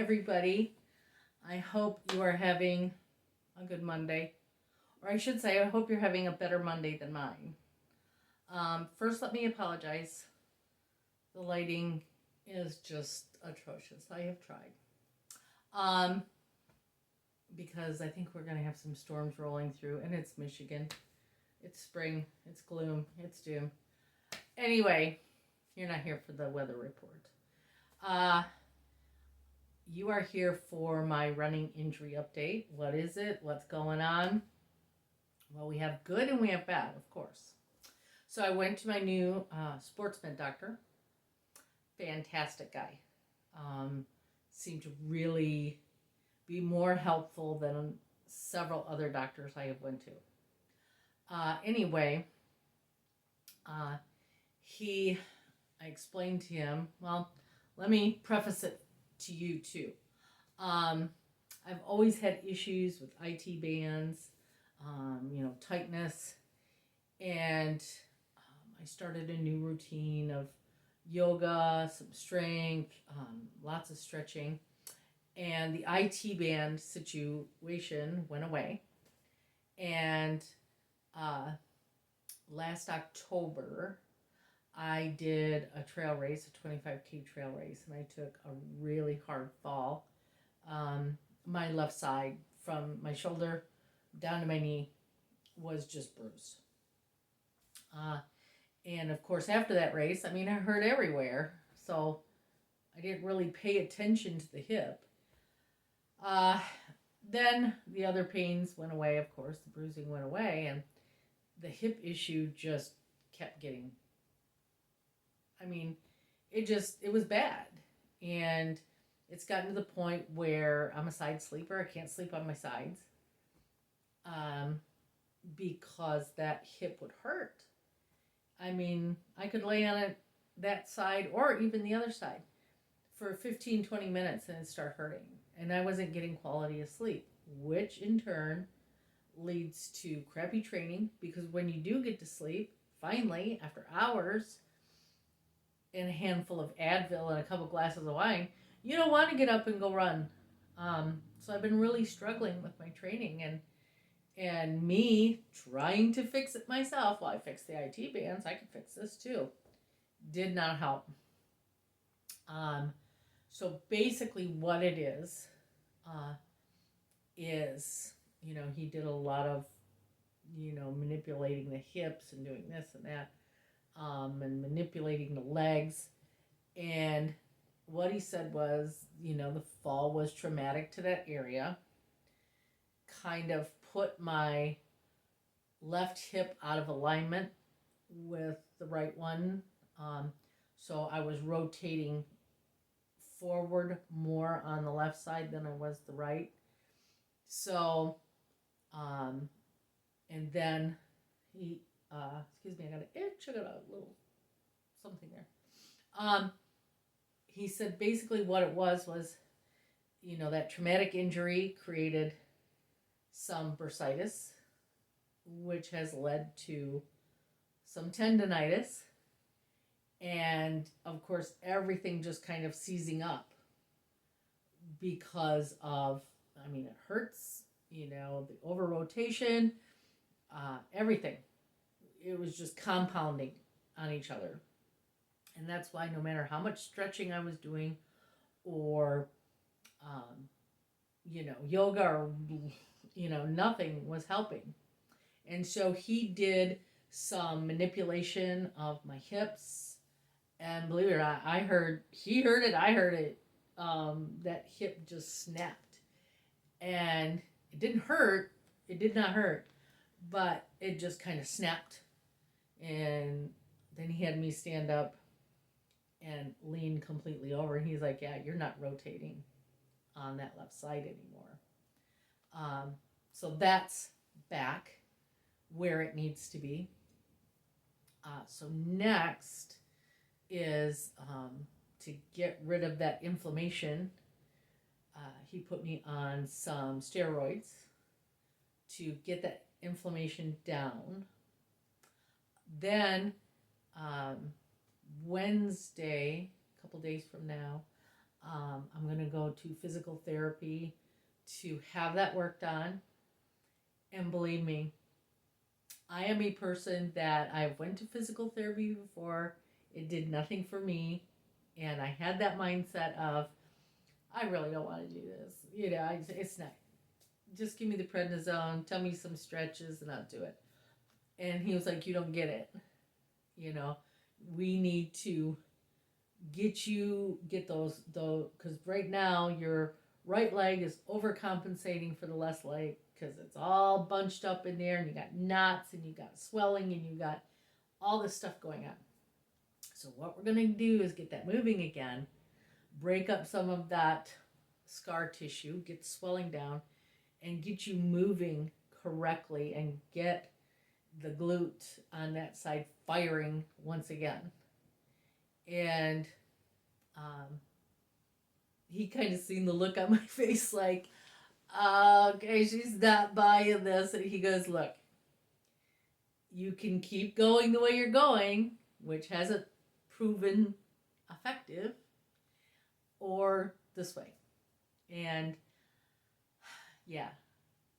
everybody. I hope you are having a good Monday. Or I should say, I hope you're having a better Monday than mine. First, let me apologize. The lighting is just atrocious. I have tried. Um, because I think we're going to have some storms rolling through, and it's Michigan. It's spring. It's gloom. It's doom. Anyway, you're not here for the weather report. You are here for my running injury update. What is it? What's going on? Well, we have good and we have bad, of course. So I went to my new sports med doctor. Fantastic guy. Seemed to really be more helpful than several other doctors I have went to. Anyway, I explained to him, well, let me preface it to you too. I've always had issues with IT bands, tightness, and I started a new routine of yoga, some strength, lots of stretching, and the IT band situation went away. And last October, I did a trail race, a 25K trail race, and I took a really hard fall. My left side, from my shoulder down to my knee, was just bruised. And of course, after that race, I hurt everywhere, so I didn't really pay attention to the hip. Then the other pains went away, of course, the bruising went away, and the hip issue just kept getting, it was bad. And it's gotten to the point where I'm a side sleeper. I can't sleep on my sides because that hip would hurt. I could lay on it that side or even the other side for 15, 20 minutes and it'd start hurting. And I wasn't getting quality of sleep, which in turn leads to crappy training, because when you do get to sleep, finally, after hours and a handful of Advil and a couple glasses of wine, you don't want to get up and go run. So I've been really struggling with my training, and me trying to fix it myself. Well, I fixed the IT bands. I could fix this too. Did not help. So basically what it is, he did a lot of, manipulating the hips and doing this and that, and manipulating the legs. And what he said was, the fall was traumatic to that area, kind of put my left hip out of alignment with the right one. So I was rotating forward more on the left side than I was the right. So, and then he, excuse me, I got an itch, I got a little something there. He said basically what it was, that traumatic injury created some bursitis, which has led to some tendonitis, and of course everything just kind of seizing up because of, it hurts, the over rotation, everything. It was just compounding on each other. And that's why no matter how much stretching I was doing or, yoga or, nothing was helping. And so he did some manipulation of my hips. And believe it or not, he heard it, I heard it. That hip just snapped. And it didn't hurt. It did not hurt. But it just kind of snapped. And then he had me stand up and lean completely over. And he's like, yeah, you're not rotating on that left side anymore. So that's back where it needs to be. So next is to get rid of that inflammation. He put me on some steroids to get that inflammation down. Then Wednesday, a couple days from now, I'm going to go to physical therapy to have that worked on. And believe me, I am a person that I went to physical therapy before. It did nothing for me. And I had that mindset of, I really don't want to do this. It's not. Just give me the prednisone, tell me some stretches, and I'll do it. And he was like, you don't get it. You know, we need to get those, though, because right now your right leg is overcompensating for the left leg because it's all bunched up in there and you got knots and you got swelling and you got all this stuff going on. So what we're going to do is get that moving again, break up some of that scar tissue, get swelling down, and get you moving correctly and get the glute on that side firing once again. And he kind of seen the look on my face like, okay, she's not buying this. And he goes, look, you can keep going the way you're going, which hasn't proven effective, or this way. And yeah,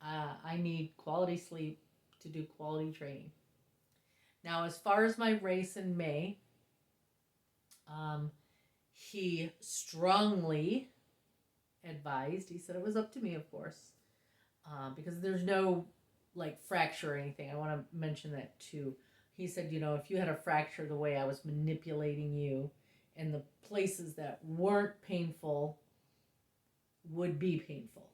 I need quality sleep to do quality training. Now, as far as my race in May, he strongly advised, he said it was up to me, of course, because there's no like fracture or anything. I want to mention that too. He said, if you had a fracture the way I was manipulating you and the places that weren't painful would be painful.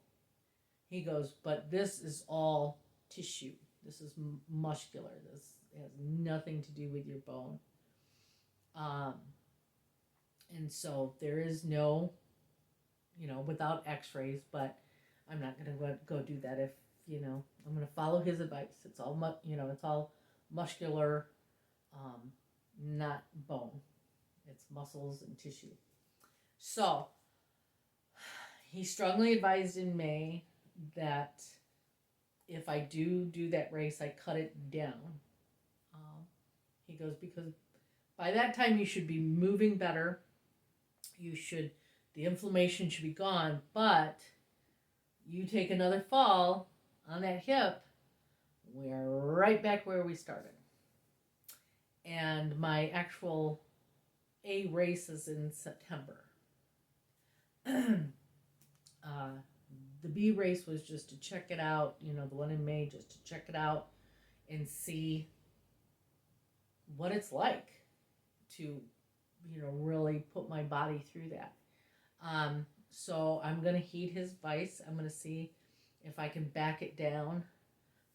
He goes, but this is all tissue. This is muscular. This has nothing to do with your bone. And so there is no, without x-rays, but I'm not going to go do that if, I'm going to follow his advice. It's all, it's all muscular, not bone. It's muscles and tissue. So he strongly advised in May that if I do that race, I cut it down. He goes, because by that time you should be moving better. The inflammation should be gone, but you take another fall on that hip, we're right back where we started. And my actual A race is in September. The B race was just to check it out, the one in May, just to check it out and see what it's like to, really put my body through that. So I'm going to heed his advice. I'm going to see if I can back it down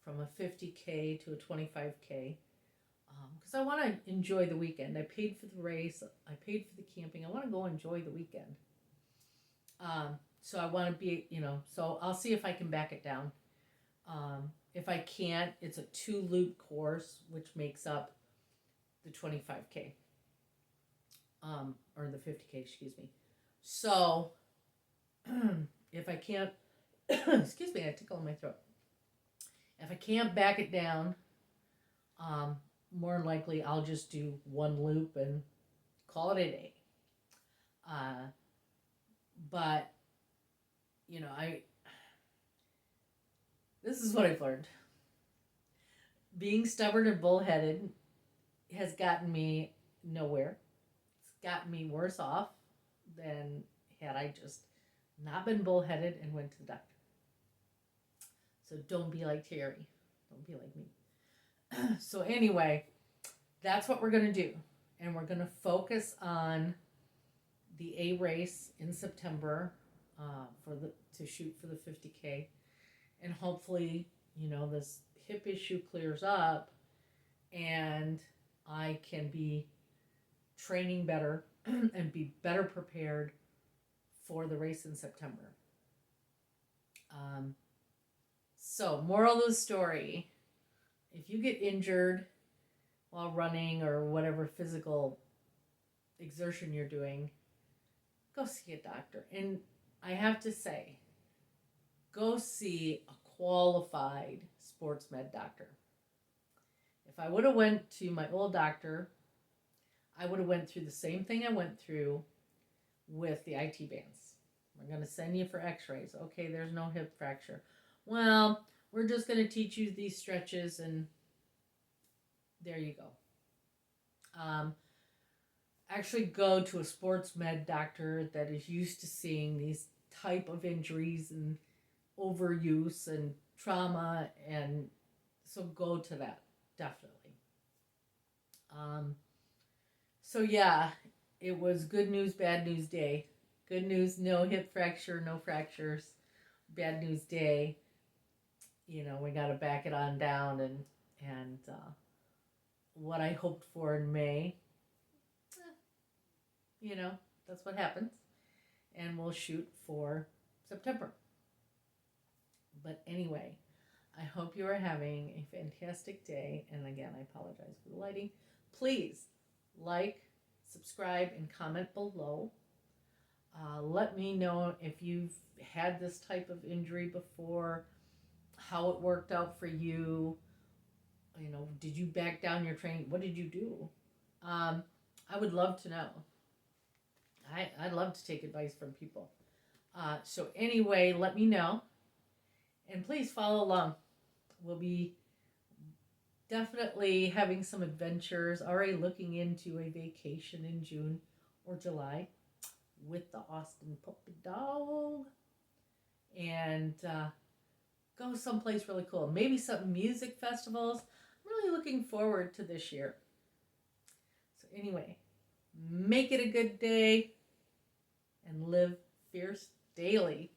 from a 50K to a 25K. Because I want to enjoy the weekend. I paid for the race. I paid for the camping. I want to go enjoy the weekend. So I want to be, so I'll see if I can back it down. If I can't, it's a 2-loop course, which makes up the 25K. Or the 50K, excuse me. So, if I can't, excuse me, I tickle in my throat. If I can't back it down, more than likely I'll just do 1 loop and call it a day. But, this is what I've learned. Being stubborn and bullheaded has gotten me nowhere. It's gotten me worse off than had I just not been bullheaded and went to the doctor. So don't be like Terry. Don't be like me. So anyway, that's what we're going to do. And we're going to focus on the A race in September to shoot for the 50K. And hopefully, this hip issue clears up and I can be training better and be better prepared for the race in September. So, moral of the story, if you get injured while running or whatever physical exertion you're doing, go see a doctor. And I have to say, go see a qualified sports med doctor. If I would have went to my old doctor, I would have went through the same thing I went through with the IT bands. We're going to send you for x-rays. Okay, there's no hip fracture. Well, we're just going to teach you these stretches, and there you go. Actually go to a sports med doctor that is used to seeing these type of injuries and overuse and trauma, and so go to that, definitely. um, so yeah, it was good news bad news day. Good news, no hip fracture, no fractures. Bad news day, we got to back it on down, and what I hoped for in May, you know, that's what happens. And we'll shoot for September. But anyway, I hope you are having a fantastic day. And again, I apologize for the lighting. Please like, subscribe, and comment below. Let me know if you've had this type of injury before, how it worked out for you. Did you back down your training? What did you do? I would love to know. I'd love to take advice from people. So anyway, let me know. And please follow along. We'll be definitely having some adventures, already looking into a vacation in June or July with the Austin puppy dog. And go someplace really cool. Maybe some music festivals. I'm really looking forward to this year. So anyway, make it a good day and live fierce daily.